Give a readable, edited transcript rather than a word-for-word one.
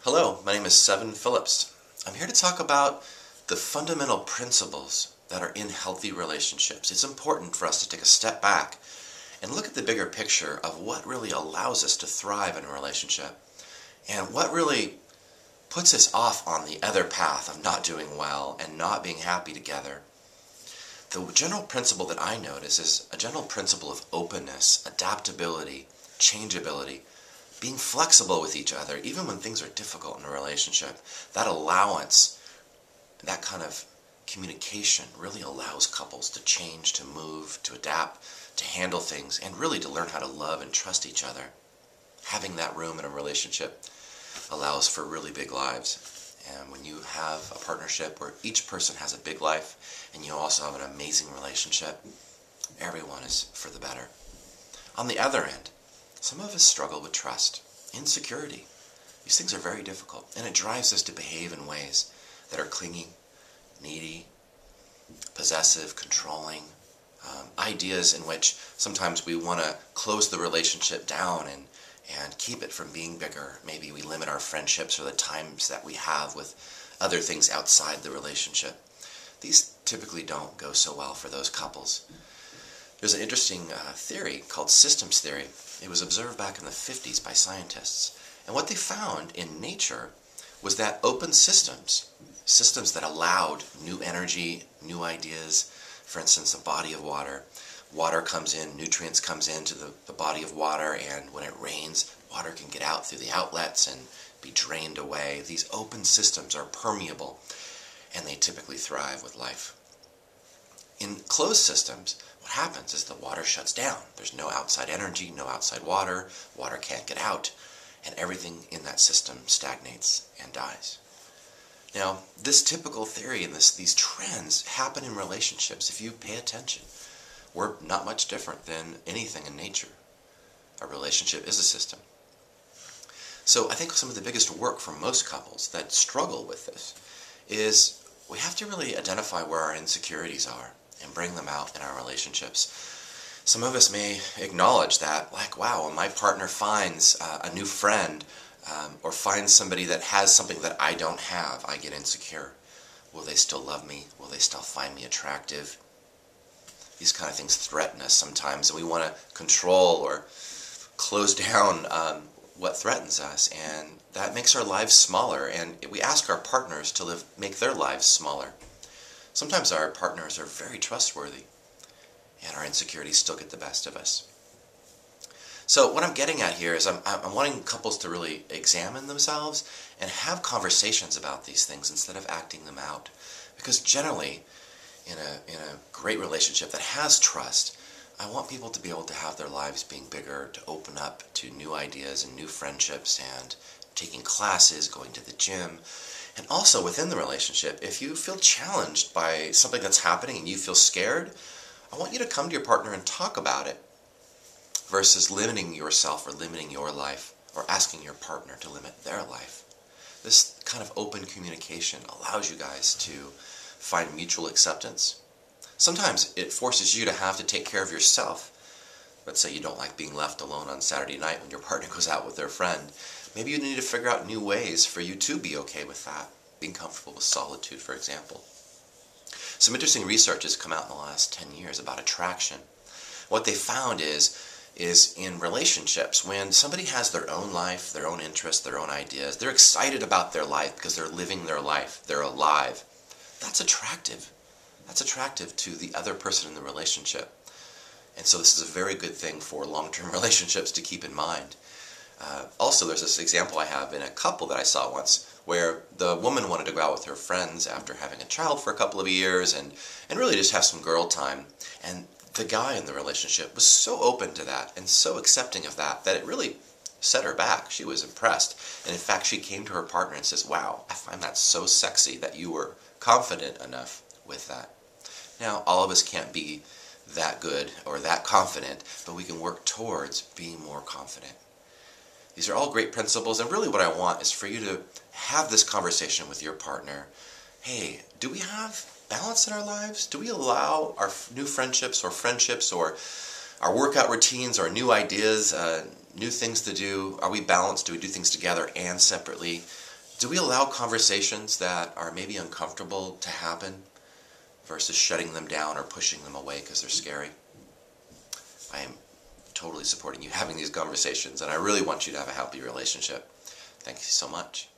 Hello, my name is Seven Phillips. I'm here to talk about the fundamental principles that are in healthy relationships. It's important for us to take a step back and look at the bigger picture of what really allows us to thrive in a relationship and what really puts us off on the other path of not doing well and not being happy together. The general principle that I notice is a general principle of openness, adaptability, changeability, being flexible with each other, even when things are difficult in a relationship. That allowance, that kind of communication really allows couples to change, to move, to adapt, to handle things, and really to learn how to love and trust each other. Having that room in a relationship allows for really big lives. And when you have a partnership where each person has a big life and you also have an amazing relationship, everyone is for the better. On the other end, some of us struggle with trust, insecurity. These things are very difficult, and it drives us to behave in ways that are clingy, needy, possessive, controlling, ideas in which sometimes we want to close the relationship down and keep it from being bigger. Maybe we limit our friendships or the times that we have with other things outside the relationship. These typically don't go so well for those couples. There's an interesting theory called systems theory. It was observed back in the 50s by scientists. And what they found in nature was that open systems that allowed new energy, new ideas, for instance, a body of water. Water comes in, nutrients comes into the body of water, and when it rains, water can get out through the outlets and be drained away. These open systems are permeable, and they typically thrive with life. In closed systems, what happens is the water shuts down. There's no outside energy, no outside water. Water can't get out, and everything in that system stagnates and dies. Now, this typical theory and these trends happen in relationships if you pay attention. We're not much different than anything in nature. A relationship is a system. So I think some of the biggest work for most couples that struggle with this is we have to really identify where our insecurities are and bring them out in our relationships. Some of us may acknowledge that, like, wow, when my partner finds a new friend or finds somebody that has something that I don't have, I get insecure. Will they still love me? Will they still find me attractive? These kind of things threaten us sometimes, and we want to control or close down what threatens us, and that makes our lives smaller, and we ask our partners to make their lives smaller. Sometimes our partners are very trustworthy, and our insecurities still get the best of us. So what I'm getting at here is I'm wanting couples to really examine themselves and have conversations about these things instead of acting them out. Because generally, in a great relationship that has trust, I want people to be able to have their lives being bigger, to open up to new ideas and new friendships and taking classes, going to the gym. And also within the relationship, if you feel challenged by something that's happening and you feel scared, I want you to come to your partner and talk about it versus limiting yourself or limiting your life or asking your partner to limit their life. This kind of open communication allows you guys to find mutual acceptance. Sometimes it forces you to have to take care of yourself. Let's say you don't like being left alone on Saturday night when your partner goes out with their friend. Maybe you need to figure out new ways for you to be okay with that, being comfortable with solitude, for example. Some interesting research has come out in the last 10 years about attraction. What they found is in relationships, when somebody has their own life, their own interests, their own ideas, they're excited about their life because they're living their life, they're alive. That's attractive. That's attractive to the other person in the relationship. And so this is a very good thing for long-term relationships to keep in mind. Also, there's this example I have in a couple that I saw once where the woman wanted to go out with her friends after having a child for a couple of years and really just have some girl time. And the guy in the relationship was so open to that and so accepting of that it really set her back. She was impressed. And in fact, she came to her partner and says, wow, I find that so sexy that you were confident enough with that. Now, all of us can't be that good or that confident, but we can work towards being more confident. These are all great principles, and really what I want is for you to have this conversation with your partner. Hey, do we have balance in our lives? Do we allow our new friendships or our workout routines or new ideas, new things to do? Are we balanced? Do we do things together and separately? Do we allow conversations that are maybe uncomfortable to happen versus shutting them down or pushing them away because they're scary? I am totally supporting you having these conversations, and I really want you to have a healthy relationship. Thank you so much.